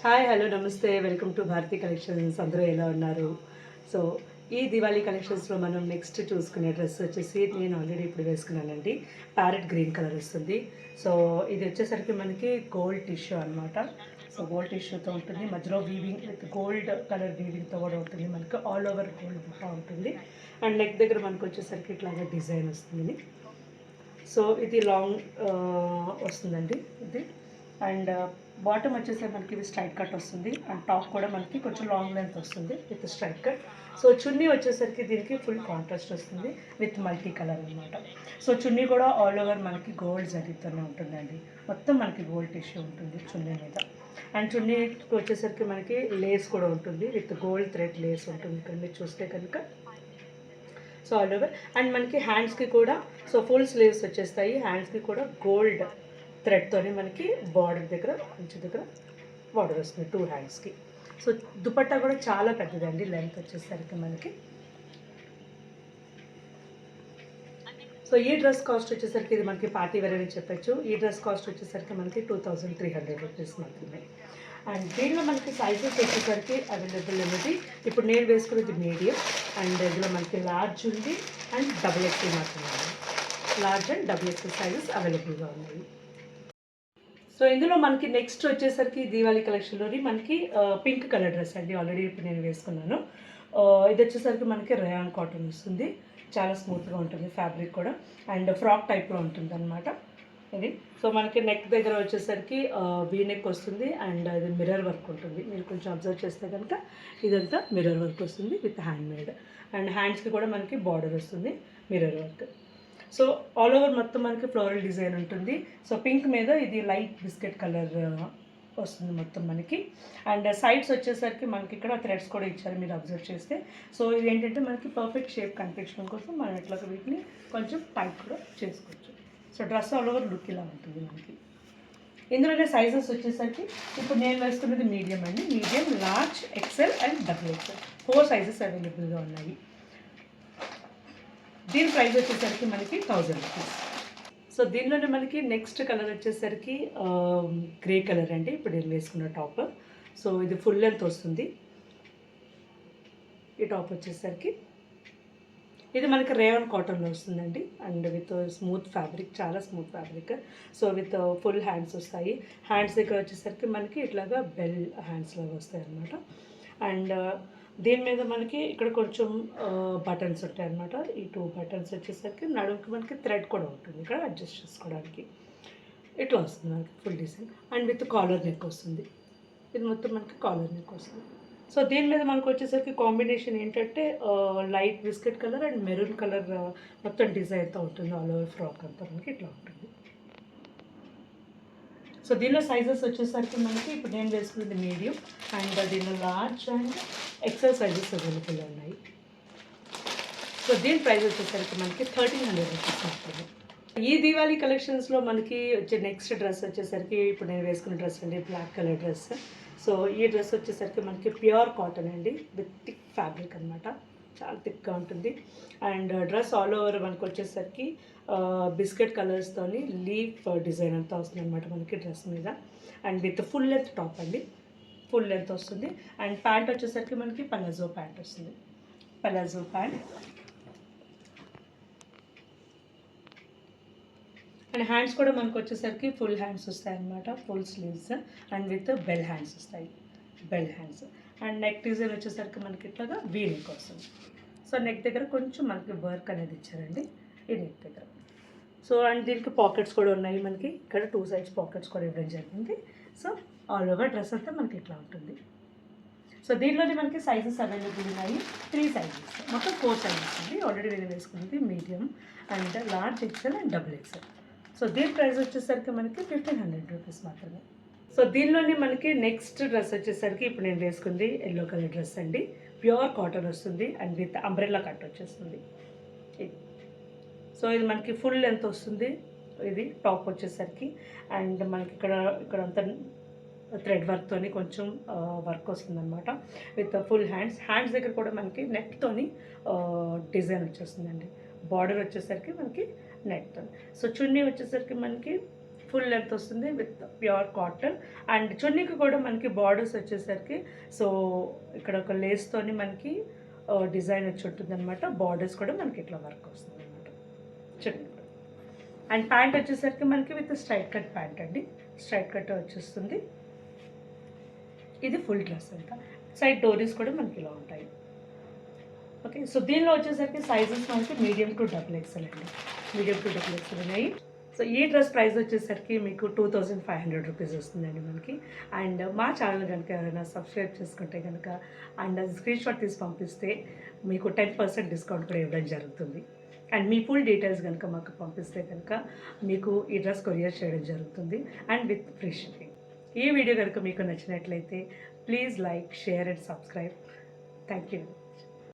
Hi hello నమస్తే welcome to Bharati collections. అందరూ ఎలా ఉన్నారు? సో ఈ దివాళీ కలెక్షన్స్లో మనం నెక్స్ట్ చూసుకునే డ్రెస్ వచ్చేసి నేను ఆల్రెడీ ఇప్పుడు వేసుకున్నానండి. ప్యారెట్ గ్రీన్ కలర్ వస్తుంది. సో ఇది వచ్చేసరికి మనకి గోల్డ్ టిష్యూ అనమాట. సో గోల్డ్ టిష్యూతో ఉంటుంది, మధ్యలో వీవింగ్ విత్ గోల్డ్ కలర్ వీవింగ్తో కూడా ఉంటుంది. మనకి ఆల్ ఓవర్ గోల్డ్ బుట్ట ఉంటుంది. అండ్ నెక్ దగ్గర మనకు వచ్చేసరికి ఇట్లాగా డిజైన్ వస్తుంది. సో ఇది లాంగ్ వస్తుందండి ఇది. అండ్ బాటమ్ వచ్చేసరికి మనకి ఇది స్ట్రైట్ కట్ వస్తుంది. అండ్ టాప్ కూడా మనకి కొంచెం లాంగ్ లెంత్ వస్తుంది విత్ స్ట్రైట్ కట్. సో చున్నీ వచ్చేసరికి దీనికి ఫుల్ కాంట్రాస్ట్ వస్తుంది విత్ మల్టీ కలర్ అనమాట. సో చున్నీ కూడా ఆల్ ఓవర్ మనకి గోల్డ్ జరీతోనే ఉంటుందండి. మొత్తం మనకి గోల్డ్ టిష్యూ ఉంటుంది చున్నీ మీద. అండ్ చున్నీకి వచ్చేసరికి మనకి లేస్ కూడా ఉంటుంది విత్ గోల్డ్ థ్రెడ్ లేస్ ఉంటుంది ఇక్కడ మీరు చూస్తే కనుక. So all over. అండ్ మనకి హ్యాండ్స్కి కూడా సో ఫుల్ స్లీవ్స్ వచ్చేస్తాయి. హ్యాండ్స్కి కూడా గోల్డ్ థ్రెడ్తోని మనకి బార్డర్ దగ్గర కొంచెం దగ్గర బార్డర్ వస్తుంది 2 హ్యాండ్స్కి. సో దుపట్టా కూడా చాలా పెద్దదండి, లెంత్ వచ్చేసరికి మనకి. సో ఈ డ్రెస్ కాస్ట్ వచ్చేసరికి ఇది మనకి పార్టీ వేర్ అని చెప్పచ్చు. ఈ డ్రెస్ కాస్ట్ వచ్చేసరికి మనకి 2300 రూపీస్ మాత్రమే. అండ్ దీనిలో మనకి సైజెస్ వచ్చేసరికి అవైలబుల్ అనేది ఇప్పుడు నేను వేసుకునేది మీడియం. అండ్ ఇందులో మనకి లార్జ్ ఉంది అండ్ డబుల్ ఎక్స్ఎల్ మాత్రమే ఉంది. Large and double XL sizes అవైలబుల్గా ఉన్నాయి. సో ఇందులో మనకి నెక్స్ట్ వచ్చేసరికి దీవాళీ కలెక్షన్లోని మనకి పింక్ కలర్ డ్రెస్ అండి. ఆల్రెడీ ఇప్పుడు నేను వేసుకున్నాను. ఇది వచ్చేసరికి మనకి రయాన్ కాటన్ వస్తుంది. చాలా స్మూత్గా ఉంటుంది ఫ్యాబ్రిక్ కూడా. అండ్ ఫ్రాక్ టైప్లో ఉంటుంది అనమాట ఇది. సో మనకి నెక్ దగ్గర వచ్చేసరికి వీ నెక్ వస్తుంది. అండ్ ఇది మిర్రర్ వర్క్ ఉంటుంది. మీరు కొంచెం అబ్జర్వ్ చేస్తే కనుక ఇదంతా మిర్రర్ వర్క్ వస్తుంది విత్ హ్యాండ్ మేడ్. అండ్ హ్యాండ్స్కి కూడా మనకి బార్డర్ వస్తుంది mirror work. So all over మొత్తం మనకి ఫ్లోరల్ డిజైన్ ఉంటుంది. సో పింక్ మీద ఇది లైట్ బిస్కెట్ కలర్ వస్తుంది మొత్తం మనకి. అండ్ సైడ్స్ వచ్చేసరికి మనకి ఇక్కడ థ్రెడ్స్ కూడా ఇచ్చారు మీరు అబ్జర్వ్ చేస్తే. సో ఇది ఏంటంటే మనకి పర్ఫెక్ట్ షేప్ కనిపించడం కోసం మనం ఇట్లా వీటిని కొంచెం టైట్ కూడా చేసుకోవచ్చు. So dress all over look ఇలా ఉంటుంది మనకి. ఇందులోనే సైజెస్ వచ్చేసరికి ఇప్పుడు నేను వేసుకున్నది మీడియం అండి. Medium, large, XL and double XL 4 sizes అవైలబుల్గా ఉన్నాయి. దీని ప్రైస్ వచ్చేసరికి మనకి 1000 రూపీస్. సో దీనిలోనే మనకి నెక్స్ట్ కలర్ వచ్చేసరికి గ్రే కలర్ అండి. ఇప్పుడు నేను వేసుకున్న టాప్. సో ఇది ఫుల్ లెంత్ వస్తుంది. ఈ టాప్ వచ్చేసరికి ఇది మనకి రేవన్ కాటన్లో వస్తుందండి. అండ్ విత్ స్మూత్ ఫ్యాబ్రిక్, చాలా smooth fabric. So with full hands వస్తాయి. హ్యాండ్స్ దగ్గర వచ్చేసరికి మనకి ఇట్లాగా బెల్ హ్యాండ్స్ లాగా వస్తాయి అన్నమాట. అండ్ దీని మీద మనకి ఇక్కడ కొంచెం బటన్స్ ఉంటాయి అన్నమాట. ఈ 2 బటన్స్ వచ్చేసరికి నడుముకి మనకి థ్రెడ్ కూడా ఉంటుంది ఇక్కడ అడ్జస్ట్ చేసుకోవడానికి. ఇట్లా వస్తుంది మనకి full design. And with collar neck వస్తుంది. ఇది మొత్తం మనకి కాలర్ నెక్ వస్తుంది. సో దీని మీద మనకు వచ్చేసరికి కాంబినేషన్ ఏంటంటే light biscuit colour and maroon colour మొత్తం డిజైన్తో ఉంటుంది. ఆల్ ఓవర్ ఫ్రాక్ అంతా మనకి ఇట్లా ఉంటుంది. సో దీనిలో సైజెస్ వచ్చేసరికి మనకి ఇప్పుడు నేను వేసుకున్నది మీడియం. అండ్ దీనిలో large and XL sizes available ఉన్నాయి. సో దీని ప్రైస్ వచ్చేసరికి మనకి 1300 రూపీస్ మాత్రమే. ఈ దీవాళీ కలెక్షన్స్లో మనకి వచ్చే నెక్స్ట్ డ్రెస్ వచ్చేసరికి ఇప్పుడు నేను వేసుకున్న డ్రెస్ అండి, బ్లాక్ కలర్ డ్రెస్. సో ఈ డ్రెస్ వచ్చేసరికి మనకి ప్యూర్ కాటన్ అండి విత్ థిక్ ఫ్యాబ్రిక్ అనమాట. చాలా థిక్గా ఉంటుంది. అండ్ డ్రెస్ ఆల్ ఓవర్ మనకు వచ్చేసరికి బిస్కెట్ కలర్స్తోని లీఫ్ డిజైన్ అంతా వస్తుంది అనమాట మనకి డ్రెస్ మీద. And with full length top అండి, ఫుల్ లెంత్ వస్తుంది. అండ్ ప్యాంట్ వచ్చేసరికి మనకి పలాజో ప్యాంట్ వస్తుంది. Palazzo pant. అండ్ హ్యాండ్స్ కూడా మనకు వచ్చేసరికి ఫుల్ హ్యాండ్స్ వస్తాయి అన్నమాట, full sleeves. And with bell hands వస్తాయి, bell hands. And neck design వచ్చేసరికి మనకి ఇట్లాగా వీ నెక్ వస్తుంది. సో నెక్ దగ్గర కొంచెం మనకి వర్క్ అనేది ఇచ్చారండి ఈ నెక్ దగ్గర. సో అండ్ దీనికి పాకెట్స్ కూడా ఉన్నాయి మనకి. ఇక్కడ 2 సైడ్స్ పాకెట్స్ కూడా ఇవ్వడం జరిగింది. సో ఆల్ ఓవర్ డ్రెస్ అంతా మనకి ఇట్లా ఉంటుంది. సో దీనిలోనే మనకి సైజెస్ అవైలబుల్ ఉన్నాయి. 3 సైజెస్, మొత్తం 4 సైజెస్ ఉంది. ఆల్రెడీ నేను వేసుకున్నది medium and large, XL and double XL. So దీని ప్రైస్ వచ్చేసరికి మనకి 1500 రూపీస్ మాత్రమే. సో దీనిలోనే మనకి నెక్స్ట్ డ్రెస్ వచ్చేసరికి ఇప్పుడు నేను వేసుకుంది ఎల్లో కలర్ డ్రెస్ అండి. ప్యూర్ కాటన్ వస్తుంది అండ్ విత్ అంబ్రెల్లా కట్ వచ్చేస్తుంది. సో ఇది మనకి ఫుల్ లెంత్ వస్తుంది. ఇది టాప్ వచ్చేసరికి. అండ్ మనకి ఇక్కడంతా థ్రెడ్ వర్క్తోని కొంచెం వర్క్ వస్తుంది అనమాట విత్ ఫుల్ హ్యాండ్స్. హ్యాండ్స్ దగ్గర కూడా మనకి నెట్తోని డిజైన్ వచ్చేస్తుందండి. బార్డర్ వచ్చేసరికి మనకి నెట్తో. సో చున్నీ వచ్చేసరికి మనకి ఫుల్ లెంత్ వస్తుంది విత్ ప్యూర్ కాటన్. అండ్ చున్నీకి కూడా మనకి బార్డర్స్ వచ్చేసరికి సో ఇక్కడ ఒక లేస్తోని మనకి డిజైన్ వచ్చి ఉంటుంది అనమాట. బార్డర్స్ కూడా మనకి ఇట్లా వర్క్ వస్తుంది అనమాట చున్నీ కూడా. అండ్ ప్యాంట్ వచ్చేసరికి మనకి విత్ స్ట్రైట్ కట్ ప్యాంట్ అండి, స్ట్రైట్ కట్ వచ్చేస్తుంది. ఇది ఫుల్ డ్రెస్ అంతా. సైడ్ డోరీస్ కూడా మనకి ఇలా ఉంటాయి. ఓకే, సో దీనిలో వచ్చేసరికి సైజెస్ మనకి మీడియం టు XXL అండి, మీడియం టు XXL ఉన్నాయి. సో ఈ డ్రెస్ ప్రైస్ వచ్చేసరికి మీకు 2500 రూపీస్ వస్తుందండి మనకి. అండ్ మా ఛానల్ కనుక ఎవరైనా సబ్స్క్రైబ్ చేసుకుంటే కనుక అండ్ స్క్రీన్ షాట్ తీసి పంపిస్తే మీకు 10% డిస్కౌంట్ కూడా ఇవ్వడం జరుగుతుంది. అండ్ మీ ఫుల్ డీటెయిల్స్ కనుక మాకు పంపిస్తే కనుక మీకు ఈ డ్రెస్ కొరియర్ చేయడం జరుగుతుంది అండ్ విత్ ఫ్రీ షిప్పింగ్. ఈ వీడియో కనుక మీకు నచ్చినట్లయితే please like, share and subscribe. Thank you.